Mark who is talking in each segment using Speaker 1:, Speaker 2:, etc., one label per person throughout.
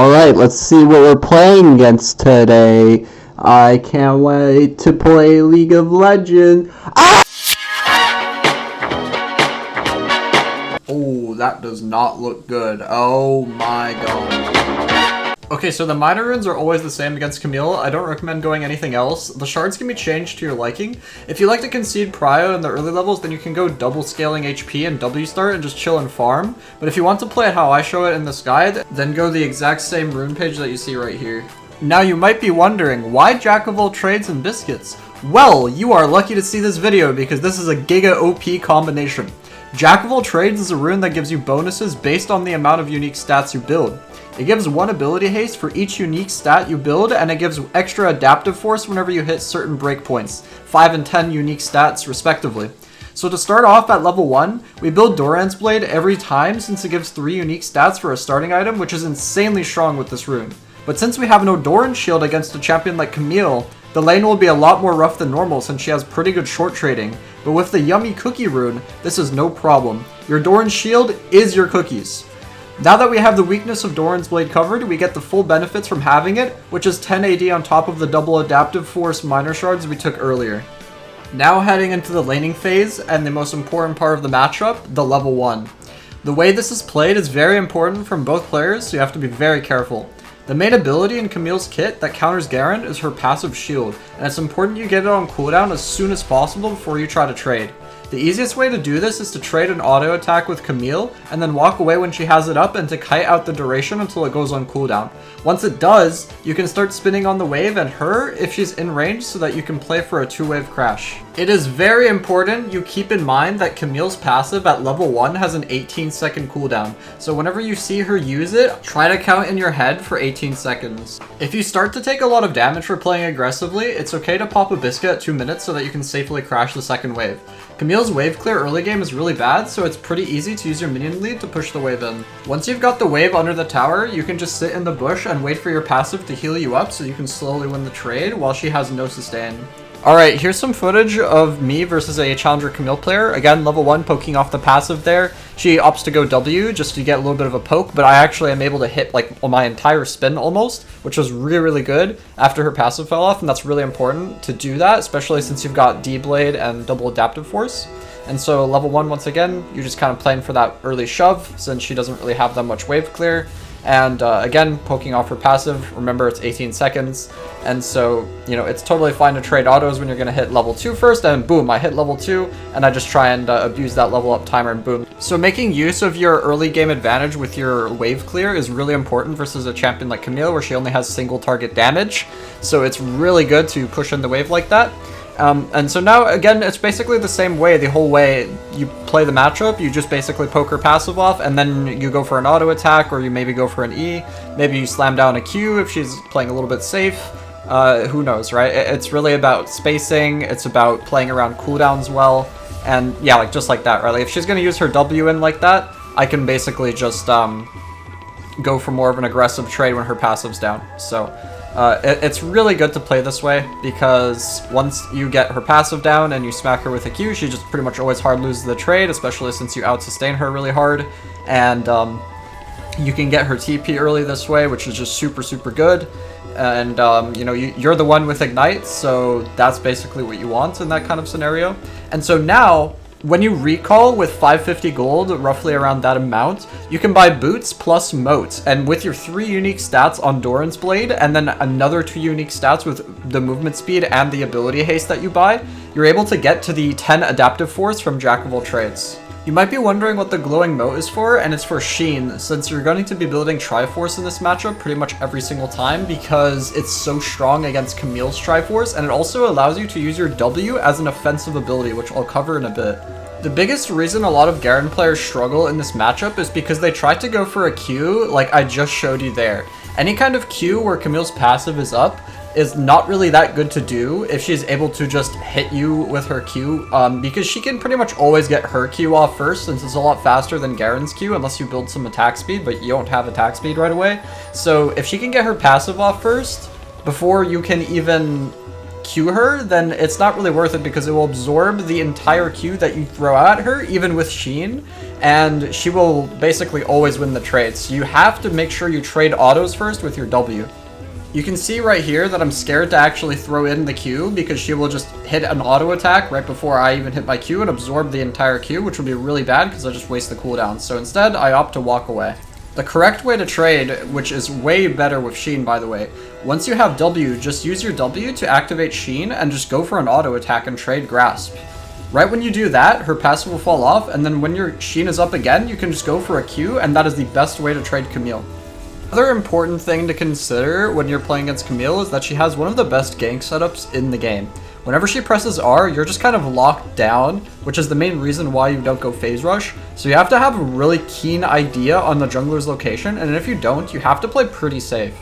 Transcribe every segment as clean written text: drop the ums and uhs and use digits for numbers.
Speaker 1: Alright, let's see what we're playing against today. I can't wait to play League of Legends. Ah! Oh, that does not look good. Oh my god. Okay, so the minor runes are always the same against Camille. I don't recommend going anything else. The shards can be changed to your liking. If you like to concede prio in the early levels, then you can go double scaling HP and W start and just chill and farm. But if you want to play it how I show it in this guide, then go the exact same rune page that you see right here. Now you might be wondering, why Jack of all trades and biscuits? Well, you are lucky to see this video because this is a giga OP combination. Jack of all trades is a rune that gives you bonuses based on the amount of unique stats you build. It gives 1 ability haste for each unique stat you build, and it gives extra adaptive force whenever you hit certain breakpoints, 5 and 10 unique stats respectively. So to start off at level 1, we build Doran's Blade every time since it gives 3 unique stats for a starting item, which is insanely strong with this rune. But since we have no Doran shield against a champion like Camille, the lane will be a lot more rough than normal since she has pretty good short trading. But with the yummy cookie rune, this is no problem. Your Doran's shield is your cookies. Now that we have the weakness of Doran's Blade covered, we get the full benefits from having it, which is 10 AD on top of the double adaptive force minor shards we took earlier. Now heading into the laning phase, and the most important part of the matchup, the level 1. The way this is played is very important from both players, so you have to be very careful. The main ability in Camille's kit that counters Garen is her passive shield, and it's important you get it on cooldown as soon as possible before you try to trade. The easiest way to do this is to trade an auto attack with Camille, and then walk away when she has it up and to kite out the duration until it goes on cooldown. Once it does, you can start spinning on the wave and her if she's in range so that you can play for a 2-wave crash. It is very important you keep in mind that Camille's passive at level 1 has an 18-second cooldown, so whenever you see her use it, try to count in your head for 18 seconds. If you start to take a lot of damage for playing aggressively, it's okay to pop a biscuit at 2 minutes so that you can safely crash the second wave. Camille's wave clear early game is really bad, so it's pretty easy to use your minion lead to push the wave in. Once you've got the wave under the tower, you can just sit in the bush and wait for your passive to heal you up so you can slowly win the trade while she has no sustain. Alright, here's some footage of me versus a Challenger Camille player. Again, level 1 poking off the passive there. She opts to go W just to get a little bit of a poke, but I actually am able to hit like my entire spin almost, which was really good after her passive fell off, and that's really important to do that, especially since you've got D-Blade and double adaptive force. And so level 1, once again, you're just kind of playing for that early shove since she doesn't really have that much wave clear. And again, poking off her passive, remember it's 18 seconds, and so, you know, it's totally fine to trade autos when you're going to hit level 2 first, and boom, I hit level 2, and I just try and abuse that level up timer, and boom. So making use of your early game advantage with your wave clear is really important versus a champion like Camille, where she only has single target damage, so it's really good to push in the wave like that. And so now, again, it's basically the same way the whole way you play the matchup. You just basically poke her passive off, and then you go for an auto attack, or you maybe go for an E. Maybe you slam down a Q if she's playing a little bit safe. Who knows, right? It's really about spacing. It's about playing around cooldowns well. And yeah, like just like that, right? Like if she's going to use her W in like that, I can basically just go for more of an aggressive trade when her passive's down. So it's really good to play this way because once you get her passive down and you smack her with a Q, she just pretty much always hard loses the trade, especially since you out-sustain her really hard. And you can get her TP early this way, which is just super good. And you know, you're the one with Ignite, so that's basically what you want in that kind of scenario. And so now, when you recall with 550 gold, roughly around that amount, you can buy boots plus moat, and with your 3 unique stats on Doran's Blade, and then another 2 unique stats with the movement speed and the ability haste that you buy, you're able to get to the 10 adaptive force from Jack of all trades. You might be wondering what the glowing moat is for, and it's for Sheen, since you're going to be building Triforce in this matchup pretty much every single time because it's so strong against Camille's Triforce, and it also allows you to use your W as an offensive ability, which I'll cover in a bit. The biggest reason a lot of Garen players struggle in this matchup is because they try to go for a Q like I just showed you there. Any kind of Q where Camille's passive is up is not really that good to do if she's able to just hit you with her Q, because she can pretty much always get her Q off first since it's a lot faster than Garen's Q unless you build some attack speed, but you don't have attack speed right away. So if she can get her passive off first before you can even Q her, then it's not really worth it because it will absorb the entire Q that you throw at her, even with Sheen, and she will basically always win the trade. So you have to make sure you trade autos first with your W. You can see right here that I'm scared to actually throw in the Q because she will just hit an auto attack right before I even hit my Q and absorb the entire Q, which would be really bad because I just waste the cooldown. So instead, I opt to walk away. The correct way to trade, which is way better with Sheen by the way, once you have W, just use your W to activate Sheen and just go for an auto attack and trade Grasp. Right when you do that, her passive will fall off, and then when your Sheen is up again, you can just go for a Q, and that is the best way to trade Camille. Another important thing to consider when you're playing against Camille is that she has one of the best gank setups in the game. Whenever she presses R, you're just kind of locked down, which is the main reason why you don't go phase rush. So you have to have a really keen idea on the jungler's location, and if you don't, you have to play pretty safe.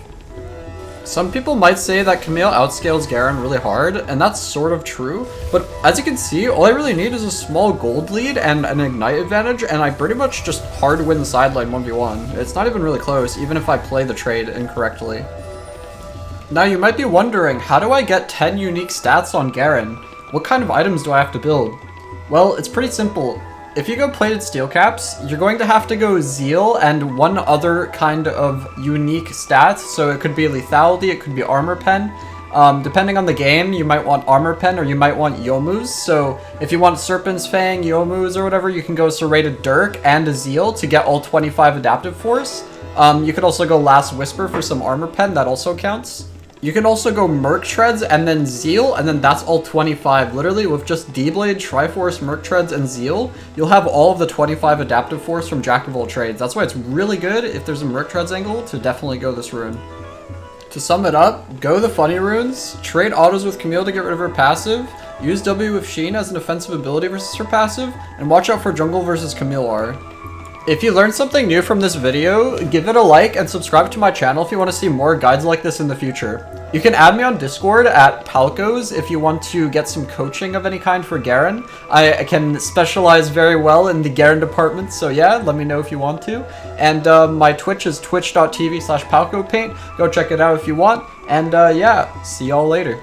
Speaker 1: Some people might say that Camille outscales Garen really hard, and that's sort of true, but as you can see, all I really need is a small gold lead and an ignite advantage, and I pretty much just hard win the sideline 1v1. It's not even really close, even if I play the trade incorrectly. Now you might be wondering, how do I get 10 unique stats on Garen? What kind of items do I have to build? Well, it's pretty simple. If you go plated steel caps, you're going to have to go Zeal and one other kind of unique stats. So it could be lethality, it could be armor pen. Depending on the game, you might want armor pen or you might want Yomu's. So if you want Serpent's Fang, Yomu's or whatever, you can go Serrated Dirk and a Zeal to get all 25 adaptive force. You could also go Last Whisper for some armor pen, that also counts. You can also go Merc Treads and then Zeal, and then that's all 25. Literally, with just D-Blade, Triforce, Merc Treads, and Zeal, you'll have all of the 25 adaptive force from Jack of all trades. That's why it's really good, if there's a Merc Treads angle, to definitely go this rune. To sum it up, go the funny runes, trade autos with Camille to get rid of her passive, use W with Sheen as an offensive ability versus her passive, and watch out for jungle versus Camille R. If you learned something new from this video, give it a like and subscribe to my channel if you want to see more guides like this in the future. You can add me on Discord at Palcos if you want to get some coaching of any kind for Garen. I can specialize very well in the Garen department, so yeah, let me know if you want to. And my Twitch is twitch.tv/palcopaint. Go check it out if you want. And yeah, see y'all later.